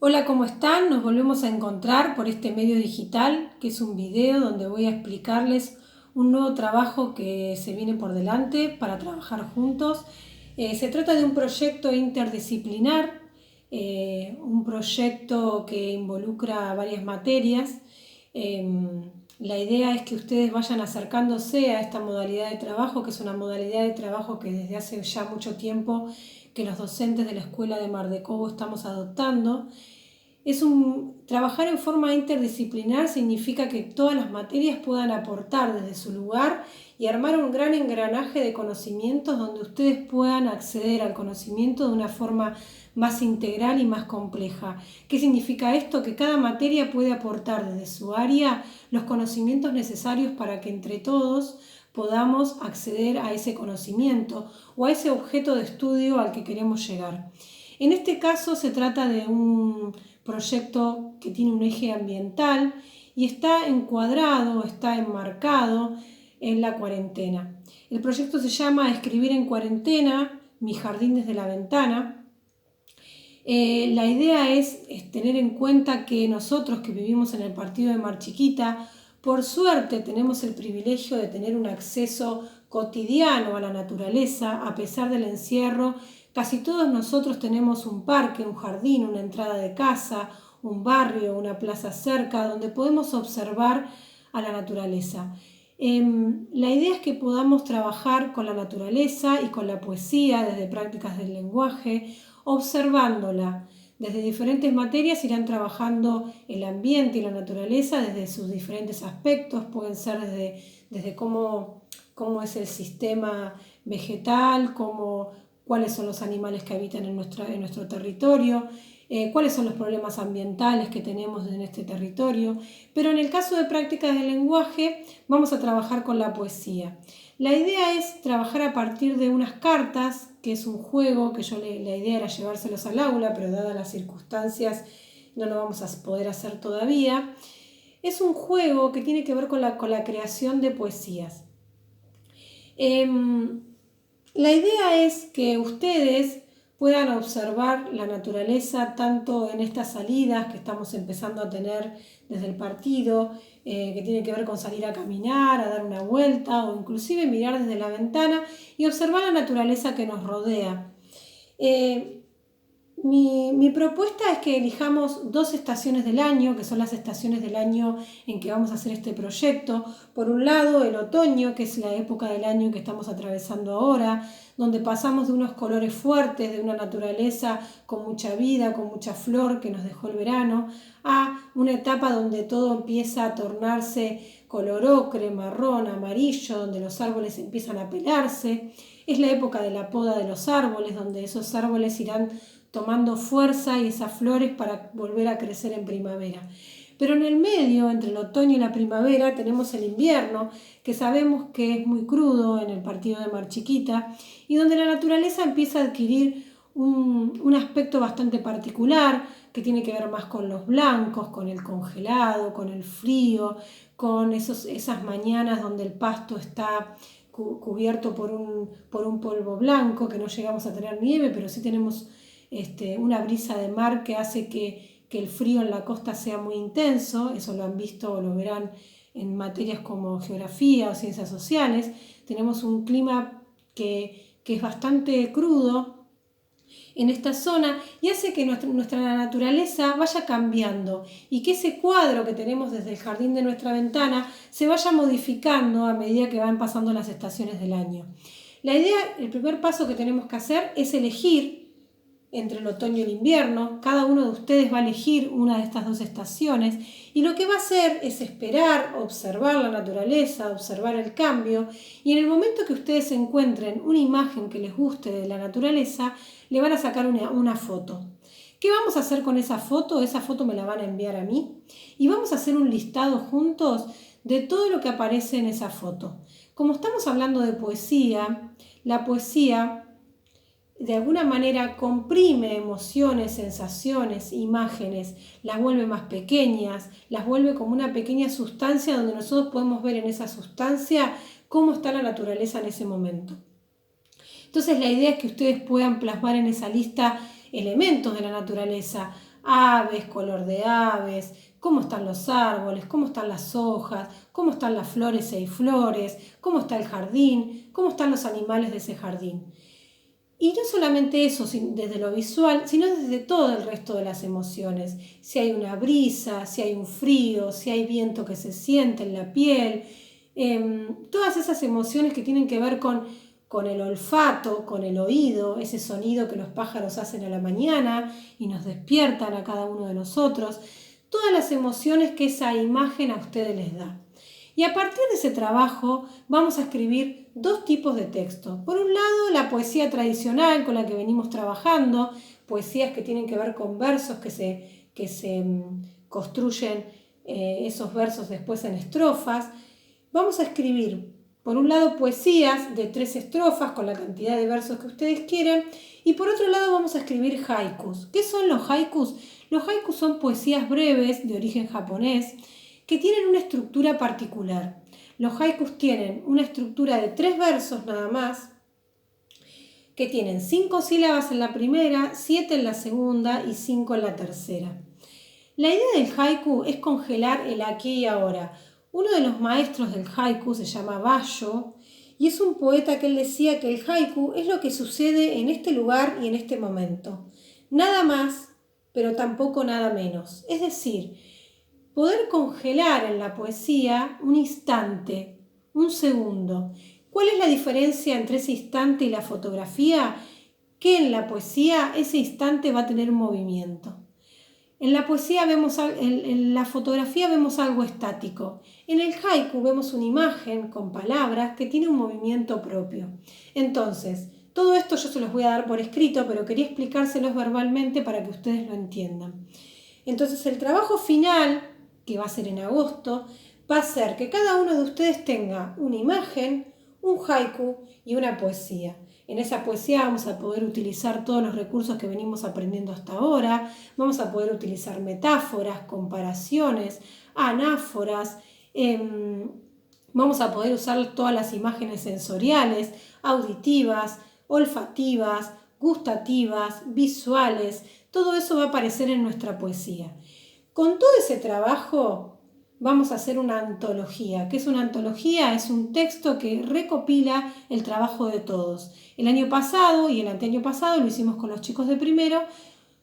Hola, ¿cómo están? Nos volvemos a encontrar por este medio digital, que es un video donde voy a explicarles un nuevo trabajo que se viene por delante para trabajar juntos. Se trata de un proyecto interdisciplinar, un proyecto que involucra varias materias. La idea es que ustedes vayan acercándose a esta modalidad de trabajo, que es una modalidad de trabajo que desde hace ya mucho tiempo que los docentes de la Escuela de Mar de Cobo estamos adoptando. Trabajar en forma interdisciplinar significa que todas las materias puedan aportar desde su lugar y armar un gran engranaje de conocimientos donde ustedes puedan acceder al conocimiento de una forma más integral y más compleja. ¿Qué significa esto? Que cada materia puede aportar desde su área los conocimientos necesarios para que entre todos podamos acceder a ese conocimiento o a ese objeto de estudio al que queremos llegar. En este caso se trata de un proyecto que tiene un eje ambiental y está encuadrado, está enmarcado en la cuarentena. El proyecto se llama Escribir en cuarentena, mi jardín desde la ventana. La idea es tener en cuenta que nosotros que vivimos en el partido de Mar Chiquita, por suerte tenemos el privilegio de tener un acceso cotidiano a la naturaleza a pesar del encierro. Casi todos nosotros tenemos un parque, un jardín, una entrada de casa, un barrio, una plaza cerca donde podemos observar a la naturaleza. La idea es que podamos trabajar con la naturaleza y con la poesía desde prácticas del lenguaje, observándola. Desde diferentes materias irán trabajando el ambiente y la naturaleza desde sus diferentes aspectos. Pueden ser desde cómo es el sistema vegetal, cuáles son los animales que habitan en nuestro territorio, cuáles son los problemas ambientales que tenemos en este territorio. Pero en el caso de prácticas del lenguaje vamos a trabajar con la poesía. La idea es trabajar a partir de unas cartas, que es un juego que la idea era llevárselos al aula, pero dadas las circunstancias no lo vamos a poder hacer todavía. Es un juego que tiene que ver con la creación de poesías. La idea es que ustedes puedan observar la naturaleza tanto en estas salidas que estamos empezando a tener desde el partido, que tiene que ver con salir a caminar, a dar una vuelta o inclusive mirar desde la ventana y observar la naturaleza que nos rodea. Mi propuesta es que elijamos 2 estaciones del año, que son las estaciones del año en que vamos a hacer este proyecto. Por un lado, el otoño, que es la época del año que estamos atravesando ahora, donde pasamos de unos colores fuertes, de una naturaleza con mucha vida, con mucha flor que nos dejó el verano, a una etapa donde todo empieza a tornarse color ocre, marrón, amarillo, donde los árboles empiezan a pelarse. Es la época de la poda de los árboles, donde esos árboles irán tomando fuerza y esas flores para volver a crecer en primavera. Pero en el medio, entre el otoño y la primavera, tenemos el invierno, que sabemos que es muy crudo en el partido de Mar Chiquita, y donde la naturaleza empieza a adquirir un aspecto bastante particular, que tiene que ver más con los blancos, con el congelado, con el frío, con esas mañanas donde el pasto está cubierto por un polvo blanco, que no llegamos a tener nieve, pero sí tenemos una brisa de mar que hace que el frío en la costa sea muy intenso. Eso lo han visto o lo verán en materias como geografía o ciencias sociales. Tenemos un clima que es bastante crudo en esta zona y hace que nuestra naturaleza vaya cambiando y que ese cuadro que tenemos desde el jardín de nuestra ventana se vaya modificando a medida que van pasando las estaciones del año. La idea, el primer paso que tenemos que hacer es elegir entre el otoño y el invierno. Cada uno de ustedes va a elegir una de estas 2 estaciones y lo que va a hacer es esperar, observar la naturaleza, observar el cambio, y en el momento que ustedes encuentren una imagen que les guste de la naturaleza, le van a sacar una foto. ¿Qué vamos a hacer con esa foto? Esa foto me la van a enviar a mí y vamos a hacer un listado juntos de todo lo que aparece en esa foto. Como estamos hablando de poesía, la poesía de alguna manera comprime emociones, sensaciones, imágenes, las vuelve más pequeñas, las vuelve como una pequeña sustancia donde nosotros podemos ver en esa sustancia cómo está la naturaleza en ese momento. Entonces la idea es que ustedes puedan plasmar en esa lista elementos de la naturaleza, aves, color de aves, cómo están los árboles, cómo están las hojas, cómo están las flores y flores, cómo está el jardín, cómo están los animales de ese jardín. Y no solamente eso desde lo visual, sino desde todo el resto de las emociones. Si hay una brisa, si hay un frío, si hay viento que se siente en la piel, todas esas emociones que tienen que ver con el olfato, con el oído, ese sonido que los pájaros hacen a la mañana y nos despiertan a cada uno de nosotros, todas las emociones que esa imagen a ustedes les da. Y a partir de ese trabajo vamos a escribir dos tipos de texto. Por un lado, la poesía tradicional con la que venimos trabajando, poesías que tienen que ver con versos que se construyen esos versos después en estrofas. Vamos a escribir, por un lado, poesías de 3 estrofas con la cantidad de versos que ustedes quieran, y por otro lado vamos a escribir haikus. ¿Qué son los haikus? Los haikus son poesías breves de origen japonés que tienen una estructura particular. Los haikus tienen una estructura de 3 versos nada más, que tienen 5 sílabas en la primera, 7 en la segunda y 5 en la tercera. La idea del haiku es congelar el aquí y ahora. Uno de los maestros del haiku se llama Basho y es un poeta que él decía que el haiku es lo que sucede en este lugar y en este momento. Nada más, pero tampoco nada menos. Es decir, poder congelar en la poesía un instante, un segundo. ¿Cuál es la diferencia entre ese instante y la fotografía? Que en la poesía ese instante va a tener un movimiento. En la poesía en la fotografía vemos algo estático. En el haiku vemos una imagen con palabras que tiene un movimiento propio. Entonces, todo esto yo se los voy a dar por escrito, pero quería explicárselos verbalmente para que ustedes lo entiendan. Entonces, el trabajo final, que va a ser en agosto, va a ser que cada uno de ustedes tenga una imagen, un haiku y una poesía. En esa poesía vamos a poder utilizar todos los recursos que venimos aprendiendo hasta ahora, vamos a poder utilizar metáforas, comparaciones, anáforas, vamos a poder usar todas las imágenes sensoriales, auditivas, olfativas, gustativas, visuales, todo eso va a aparecer en nuestra poesía. Con todo ese trabajo vamos a hacer una antología. ¿Qué es una antología? Es un texto que recopila el trabajo de todos. El año pasado y el anteaño pasado lo hicimos con los chicos de primero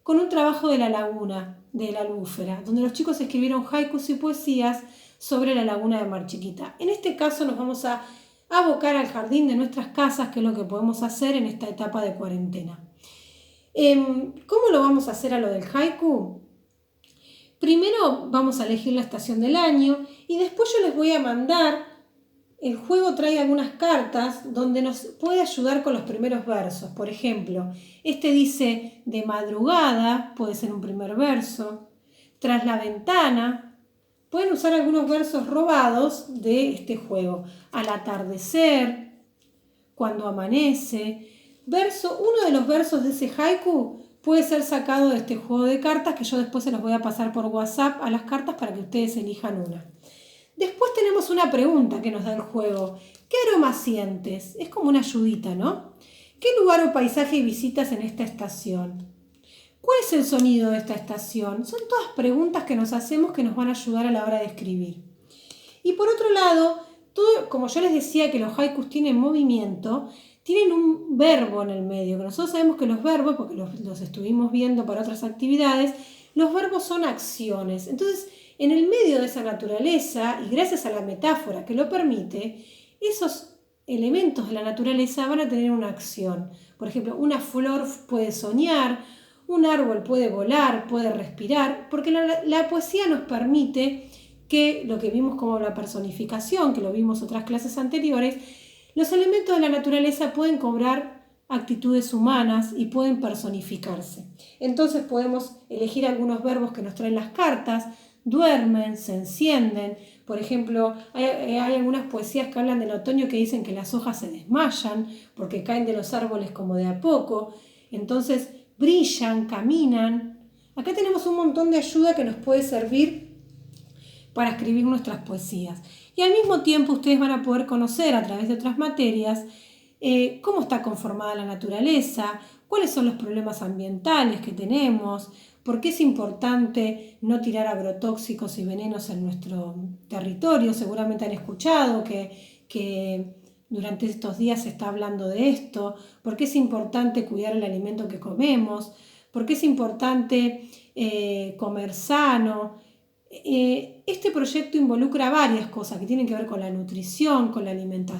con un trabajo de la laguna, de la Albúfera, donde los chicos escribieron haikus y poesías sobre la laguna de Mar Chiquita. En este caso nos vamos a abocar al jardín de nuestras casas, que es lo que podemos hacer en esta etapa de cuarentena. ¿Cómo lo vamos a hacer a lo del haiku? Primero vamos a elegir la estación del año y después yo les voy a mandar, el juego trae algunas cartas donde nos puede ayudar con los primeros versos. Por ejemplo, este dice de madrugada, puede ser un primer verso, tras la ventana, pueden usar algunos versos robados de este juego, al atardecer, cuando amanece. Uno de los versos de ese haiku puede ser sacado de este juego de cartas que yo después se los voy a pasar por WhatsApp a las cartas para que ustedes elijan una. Después tenemos una pregunta que nos da el juego. ¿Qué aroma sientes? Es como una ayudita, ¿no? ¿Qué lugar o paisaje visitas en esta estación? ¿Cuál es el sonido de esta estación? Son todas preguntas que nos hacemos que nos van a ayudar a la hora de escribir. Y por otro lado, como yo les decía que los haikus tienen movimiento, tienen un verbo en el medio, que nosotros sabemos que los verbos, porque los estuvimos viendo para otras actividades, los verbos son acciones. Entonces, en el medio de esa naturaleza, y gracias a la metáfora que lo permite, esos elementos de la naturaleza van a tener una acción. Por ejemplo, una flor puede soñar, un árbol puede volar, puede respirar, porque la poesía nos permite que lo que vimos como la personificación, que lo vimos otras clases anteriores, los elementos de la naturaleza pueden cobrar actitudes humanas y pueden personificarse. Entonces podemos elegir algunos verbos que nos traen las cartas. Duermen, se encienden. Por ejemplo, hay algunas poesías que hablan del otoño que dicen que las hojas se desmayan porque caen de los árboles como de a poco. Entonces brillan, caminan. Acá tenemos un montón de ayuda que nos puede servir para escribir nuestras poesías. Y al mismo tiempo ustedes van a poder conocer a través de otras materias cómo está conformada la naturaleza, cuáles son los problemas ambientales que tenemos, por qué es importante no tirar agrotóxicos y venenos en nuestro territorio. Seguramente han escuchado que durante estos días se está hablando de esto, por qué es importante cuidar el alimento que comemos, por qué es importante comer sano. Este proyecto involucra varias cosas que tienen que ver con la nutrición, con la alimentación.